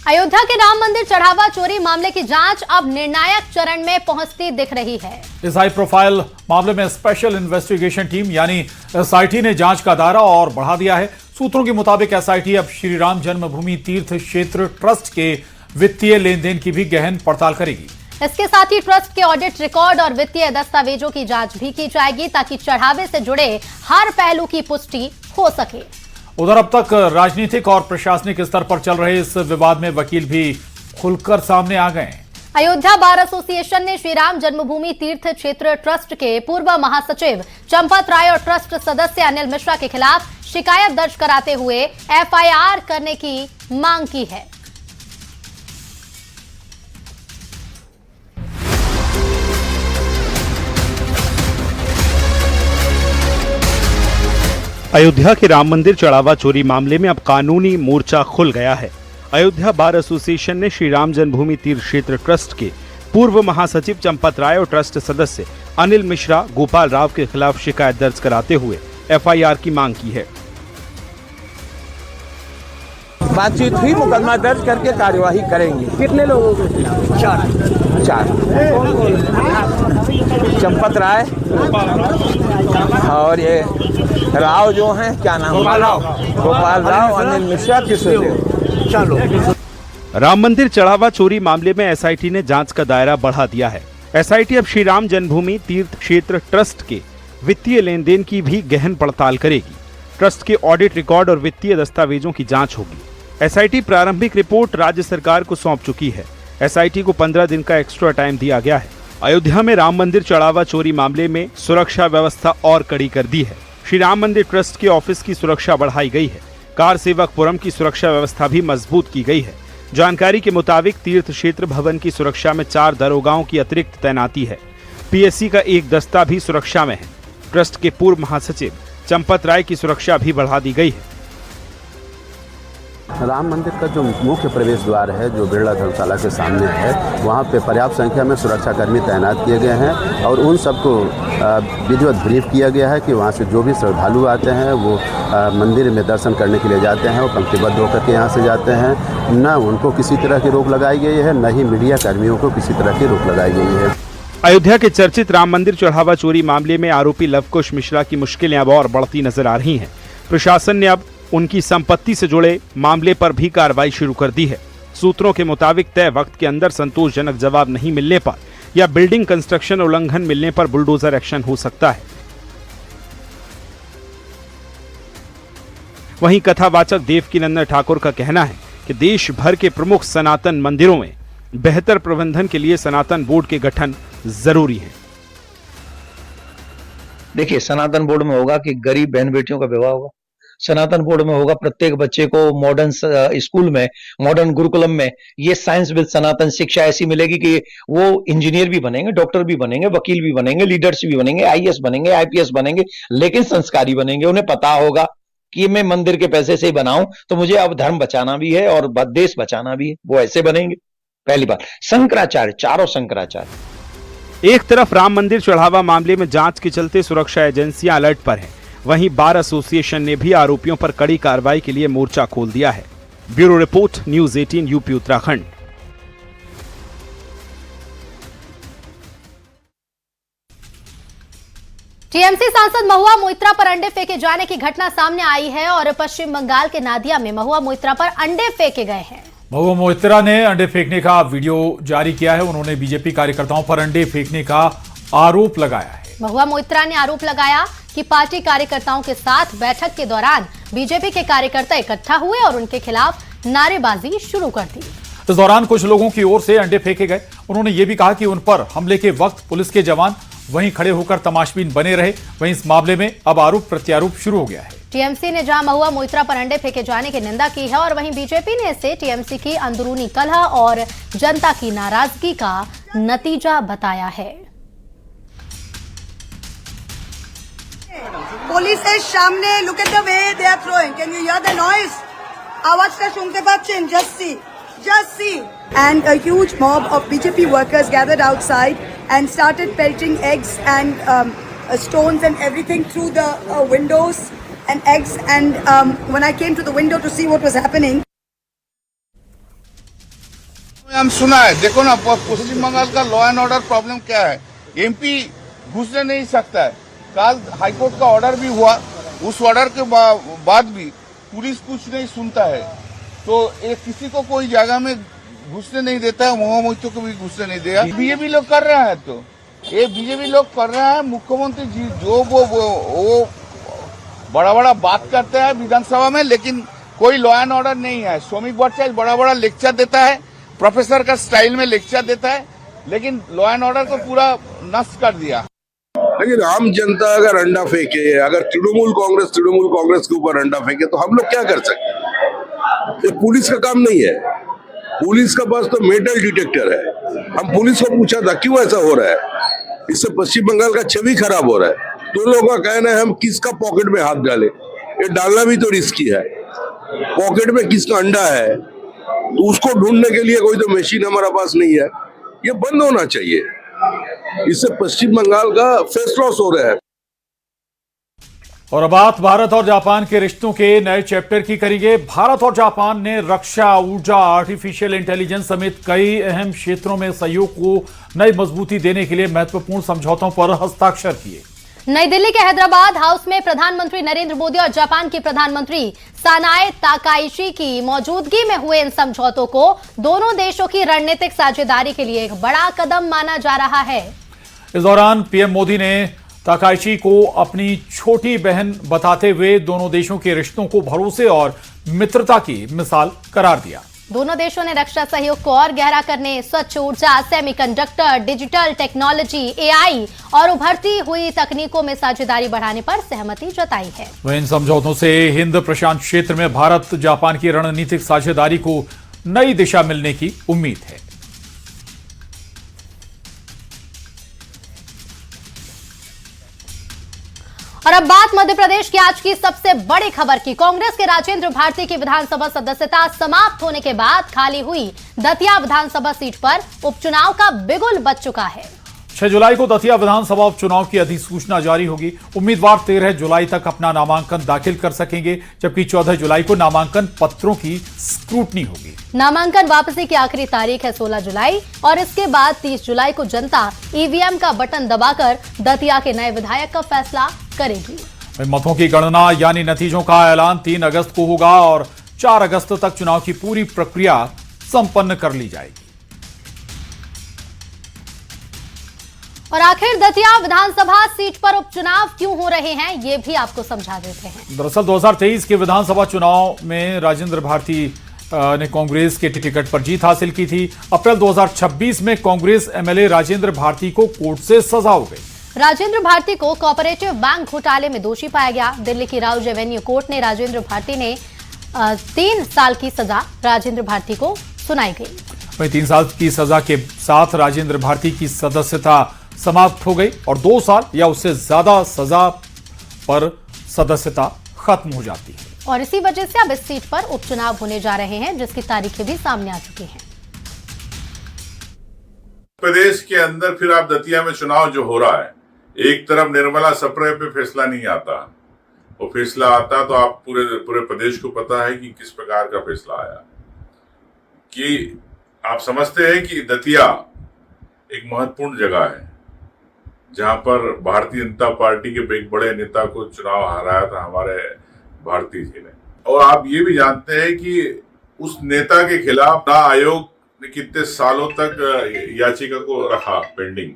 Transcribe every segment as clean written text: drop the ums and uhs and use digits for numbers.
अयोध्या के राम मंदिर चढ़ावा चोरी मामले की जांच अब निर्णायक चरण में पहुंचती दिख रही है। इस हाई प्रोफाइल मामले में स्पेशल इन्वेस्टिगेशन टीम यानी एसआईटी ने जांच का दायरा और बढ़ा दिया है। सूत्रों के मुताबिक एसआईटी अब श्री राम जन्मभूमि तीर्थ क्षेत्र ट्रस्ट के वित्तीय लेन देन की भी गहन पड़ताल करेगी। इसके साथ ही ट्रस्ट के ऑडिट रिकॉर्ड और वित्तीय दस्तावेजों की जांच भी की जाएगी ताकि चढ़ावे से जुड़े हर पहलू की पुष्टि हो सके। उधर अब तक राजनीतिक और प्रशासनिक स्तर पर चल रहे इस विवाद में वकील भी खुलकर सामने आ गए। अयोध्या बार एसोसिएशन ने श्री राम जन्मभूमि तीर्थ क्षेत्र ट्रस्ट के पूर्व महासचिव चंपत राय और ट्रस्ट सदस्य अनिल मिश्रा के खिलाफ शिकायत दर्ज कराते हुए एफआईआर करने की मांग की है। अयोध्या के राम मंदिर चढ़ावा चोरी मामले में अब कानूनी मोर्चा खुल गया है। अयोध्या बार एसोसिएशन ने श्री राम जन्मभूमि तीर्थ क्षेत्र ट्रस्ट के पूर्व महासचिव चंपत राय और ट्रस्ट सदस्य अनिल मिश्रा गोपाल राव के खिलाफ शिकायत दर्ज कराते हुए एफआईआर की मांग की है। बातचीत हुई, मुकदमा दर्ज करके कार्यवाही करेंगे। कितने लोगों के खिलाफ? चार। चंपत राय और ये राव जो हैं, क्या नाम? गोपाल राव, अनिल मिश्रा, किशोर। चलो। राम मंदिर चढ़ावा चोरी मामले में एसआईटी ने जांच का दायरा बढ़ा दिया है। एसआईटी अब श्री राम जन्मभूमि तीर्थ क्षेत्र ट्रस्ट के वित्तीय लेन देन की भी गहन पड़ताल करेगी। ट्रस्ट के ऑडिट रिकॉर्ड और वित्तीय दस्तावेजों की जांच होगी। एसआईटी प्रारंभिक रिपोर्ट राज्य सरकार को सौंप चुकी है। एसआईटी को 15 दिन का एक्स्ट्रा टाइम दिया गया है। अयोध्या में राम मंदिर चढ़ावा चोरी मामले में सुरक्षा व्यवस्था और कड़ी कर दी है। श्री राम मंदिर ट्रस्ट के ऑफिस की सुरक्षा बढ़ाई गई है। कार सेवकपुरम की सुरक्षा व्यवस्था भी मजबूत की गई है। जानकारी के मुताबिक तीर्थ क्षेत्र भवन की सुरक्षा में 4 दरोगाओं की अतिरिक्त तैनाती है। पीएससी का एक दस्ता भी सुरक्षा में है। ट्रस्ट के पूर्व महासचिव चंपत राय की सुरक्षा भी बढ़ा दी गई है। राम मंदिर का जो मुख्य प्रवेश द्वार है, जो बिरला धर्मशाला के सामने है, वहाँ पे पर्याप्त संख्या में सुरक्षाकर्मी तैनात किए गए हैं और उन सबको विधिवत ब्रीफ किया गया है कि वहाँ से जो भी श्रद्धालु आते हैं वो मंदिर में दर्शन करने के लिए जाते हैं, वो पंक्तिबद्ध होकर के यहाँ से जाते हैं। न उनको किसी तरह की रोक लगाई गई है, न ही मीडिया कर्मियों को किसी तरह की रोक लगाई गई है। अयोध्या के चर्चित राम मंदिर चढ़ावा चोरी मामले में आरोपी लवकुश मिश्रा की मुश्किलें अब और बढ़ती नजर आ रही हैं। प्रशासन ने अब उनकी संपत्ति से जुड़े मामले पर भी कार्रवाई शुरू कर दी है। सूत्रों के मुताबिक तय वक्त के अंदर संतोषजनक जवाब नहीं मिलने पर या बिल्डिंग कंस्ट्रक्शन उल्लंघन मिलने पर बुलडोजर एक्शन हो सकता है। वहीं कथावाचक देवकीनंदन ठाकुर का कहना है कि देश भर के प्रमुख सनातन मंदिरों में बेहतर प्रबंधन के लिए सनातन बोर्ड के गठन जरूरी है। देखिए, सनातन बोर्ड में होगा कि गरीब बहन बेटियों का विवाह होगा। सनातन बोर्ड में होगा प्रत्येक बच्चे को मॉडर्न स्कूल में, मॉडर्न गुरुकुलम में ये साइंस विद सनातन शिक्षा ऐसी मिलेगी कि वो इंजीनियर भी बनेंगे, डॉक्टर भी बनेंगे, वकील भी बनेंगे, लीडर्स भी बनेंगे, आईएएस बनेंगे, आईपीएस बनेंगे, लेकिन संस्कारी बनेंगे। उन्हें पता होगा कि मैं मंदिर के पैसे से ही बनाऊं तो मुझे अब धर्म बचाना भी है और देश बचाना भी है। वो ऐसे बनेंगे। पहली बात, शंकराचार्य, चारों शंकराचार्य। एक तरफ राम मंदिर चढ़ावा मामले में जांच के चलते सुरक्षा एजेंसियां अलर्ट पर हैं, वहीं बार एसोसिएशन ने भी आरोपियों पर कड़ी कार्रवाई के लिए मोर्चा खोल दिया है। Bureau report, news 18 UP Uttarakhand. TMC सांसद महुआ मोइत्रा पर अंडे फेंके जाने की घटना सामने आई है और पश्चिम बंगाल के नादिया में महुआ मोइत्रा पर अंडे फेंके गए हैं। महुआ मोइत्रा ने अंडे फेंकने का वीडियो जारी किया है। उन्होंने बीजेपी कार्यकर्ताओं पर अंडे फेंकने का आरोप लगाया है। महुआ मोइत्रा ने आरोप लगाया कि पार्टी कार्यकर्ताओं के साथ बैठक के दौरान बीजेपी के कार्यकर्ता इकट्ठा हुए और उनके खिलाफ नारेबाजी शुरू कर दी। इस दौरान कुछ लोगों की ओर से अंडे फेंके गए। उन्होंने ये भी कहा कि उन पर हमले के वक्त पुलिस के जवान वहीं खड़े होकर तमाशबीन बने रहे। वहीं इस मामले में अब आरोप प्रत्यारोप शुरू हो गया है। टीएमसी ने जहां महुआ मोइत्रा पर अंडे फेंके जाने की निंदा की है और वहीं बीजेपी ने इसे टीएमसी की अंदरूनी कलह और जनता की नाराजगी का नतीजा बताया है। পুলিশের সামনে look at the way they are throwing. Can you hear the noise? আওয়াজটা শুনতে পাচ্ছেন? Just see. And a huge mob of BJP workers gathered outside and started pelting eggs and stones and everything through the windows and eggs. And when I came to the window to see what was happening, हम सुना है, देखो ना पश्चिम बंगाल का law and order problem क्या है। MP घुसने नहीं सकता है। कल हाईकोर्ट का ऑर्डर भी हुआ, उस ऑर्डर के बाद भी पुलिस कुछ नहीं सुनता है। तो किसी को कोई जगह में घुसने नहीं देता है, मोहम्मद को भी घुसने नहीं देगा। बीजेपी लोग कर रहा है, तो ये बीजेपी लोग कर रहा है। मुख्यमंत्री जी जो वो बड़ा बात करते हैं विधानसभा में, लेकिन कोई लॉ एंड ऑर्डर नहीं है। श्रमिक भट्टाचार्य बड़ा लेक्चर देता है, प्रोफेसर का स्टाइल में लेक्चर देता है, लेकिन लॉ एंड ऑर्डर को पूरा नष्ट कर दिया। लेकिन आम जनता अगर अंडा फेंके, अगर तृणमूल कांग्रेस के ऊपर अंडा फेंके, तो हम लोग क्या कर सकते हैं? ये पुलिस का काम नहीं है। पुलिस का पास तो मेटल डिटेक्टर है। हम पुलिस को पूछा था क्यों ऐसा हो रहा है, इससे पश्चिम बंगाल का छवि खराब हो रहा है। तो लोगों का कहना है हम किसका पॉकेट में हाथ डालें, ये डालना भी तो रिस्की है। पॉकेट में किसका अंडा है, तो उसको ढूंढने के लिए कोई तो मशीन हमारा पास नहीं है। ये बंद होना चाहिए, इससे पश्चिम बंगाल का फेस लॉस हो रहा है। और अब बात भारत और जापान के रिश्तों के नए चैप्टर की करेंगे। भारत और जापान ने रक्षा, ऊर्जा, आर्टिफिशियल इंटेलिजेंस समेत कई अहम क्षेत्रों में सहयोग को नई मजबूती देने के लिए महत्वपूर्ण समझौतों पर हस्ताक्षर किए। नई दिल्ली के हैदराबाद हाउस में प्रधानमंत्री नरेंद्र मोदी और जापान के प्रधानमंत्री सानाए ताकाइशी की मौजूदगी में हुए इन समझौतों को दोनों देशों की रणनीतिक साझेदारी के लिए एक बड़ा कदम माना जा रहा है। इस दौरान पीएम मोदी ने ताकाइशी को अपनी छोटी बहन बताते हुए दोनों देशों के रिश्तों को भरोसे और मित्रता की मिसाल करार दिया। दोनों देशों ने रक्षा सहयोग को और गहरा करने, स्वच्छ ऊर्जा, सेमीकंडक्टर, डिजिटल टेक्नोलॉजी, एआई और उभरती हुई तकनीकों में साझेदारी बढ़ाने पर सहमति जताई है। वहीं इन समझौतों से हिंद प्रशांत क्षेत्र में भारत जापान की रणनीतिक साझेदारी को नई दिशा मिलने की उम्मीद है। और अब बात मध्य प्रदेश की आज की सबसे बड़ी खबर की। कांग्रेस के राजेंद्र भारती की विधानसभा सदस्यता समाप्त होने के बाद खाली हुई दतिया विधानसभा सीट पर उपचुनाव का बिगुल बज चुका है। 6 जुलाई को दतिया विधानसभा उपचुनाव की अधिसूचना जारी होगी। उम्मीदवार 13 जुलाई तक अपना नामांकन दाखिल कर सकेंगे, जबकि 14 जुलाई को नामांकन पत्रों की स्क्रूटनी होगी। नामांकन वापसी की आखिरी तारीख है 16 जुलाई और इसके बाद 30 जुलाई को जनता ईवीएम का बटन दबाकर दतिया के नए विधायक का फैसला करेगी। मतों की गणना यानी नतीजों का ऐलान 3 अगस्त को होगा और 4 अगस्त तक चुनाव की पूरी प्रक्रिया संपन्न कर ली जाएगी। और आखिर दतिया विधानसभा सीट पर उपचुनाव क्यों हो रहे हैं, ये भी आपको समझा देते हैं। दरअसल 2023 के विधानसभा चुनाव में राजेंद्र भारती ने कांग्रेस के टिकट पर जीत हासिल की थी। अप्रैल 2026 में कांग्रेस एमएलए राजेंद्र भारती को कोर्ट से सजा हो गई। राजेंद्र भारती को कोऑपरेटिव बैंक घोटाले में दोषी पाया गया। दिल्ली की राउज एवेन्यू कोर्ट ने राजेंद्र भारती ने 3 साल की सजा राजेंद्र भारती को सुनाई गई। वहीं 3 साल की सजा के साथ राजेंद्र भारती की सदस्यता समाप्त हो गई और 2 साल या उससे ज्यादा सजा पर सदस्यता खत्म हो जाती है। और इसी वजह से अब इस सीट पर उपचुनाव होने जा रहे हैं, जिसकी तारीखें भी सामने आ चुकी हैं। प्रदेश के अंदर फिर आप दतिया में चुनाव जो हो रहा है, एक तरफ निर्मला सप्रे पे फैसला नहीं आता, वो फैसला आता तो आप पूरे प्रदेश को पता है कि किस प्रकार का फैसला आया। कि आप समझते हैं कि दतिया एक महत्वपूर्ण जगह है जहां पर भारतीय जनता पार्टी के एक बड़े नेता को चुनाव हराया था हमारे भारती जी ने। और आप ये भी जानते हैं कि उस नेता के खिलाफ आयोग ने कितने सालों तक याचिका को रखा पेंडिंग,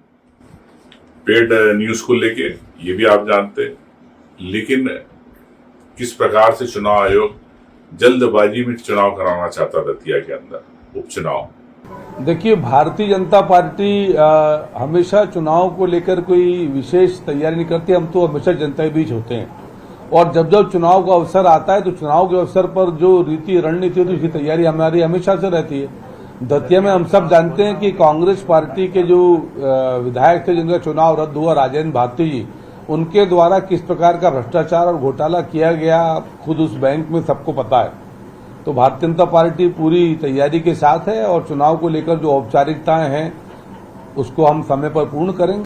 पेड न्यूज को लेके, ये भी आप जानते हैं। लेकिन किस प्रकार से चुनाव आयोग जल्दबाजी में चुनाव कराना चाहता दतिया के अंदर उपचुनाव। देखिए, भारतीय जनता पार्टी हमेशा चुनाव को लेकर कोई विशेष तैयारी नहीं करती। हम तो हमेशा जनता के बीच होते हैं और जब जब चुनाव का अवसर आता है तो चुनाव के अवसर पर जो रणनीति होती है उसकी तैयारी हमारी हमेशा से रहती है। दतिया में हम सब जानते हैं कि कांग्रेस पार्टी के जो विधायक थे जिनका चुनाव रद्द हुआ, राजेंद्र भारती जी, उनके द्वारा किस प्रकार का भ्रष्टाचार और घोटाला किया गया खुद उस बैंक में सबको पता है। तो भारतीय जनता पार्टी पूरी तैयारी के साथ है और चुनाव को लेकर जो औपचारिकताएं हैं उसको हम समय पर पूर्ण करेंगे।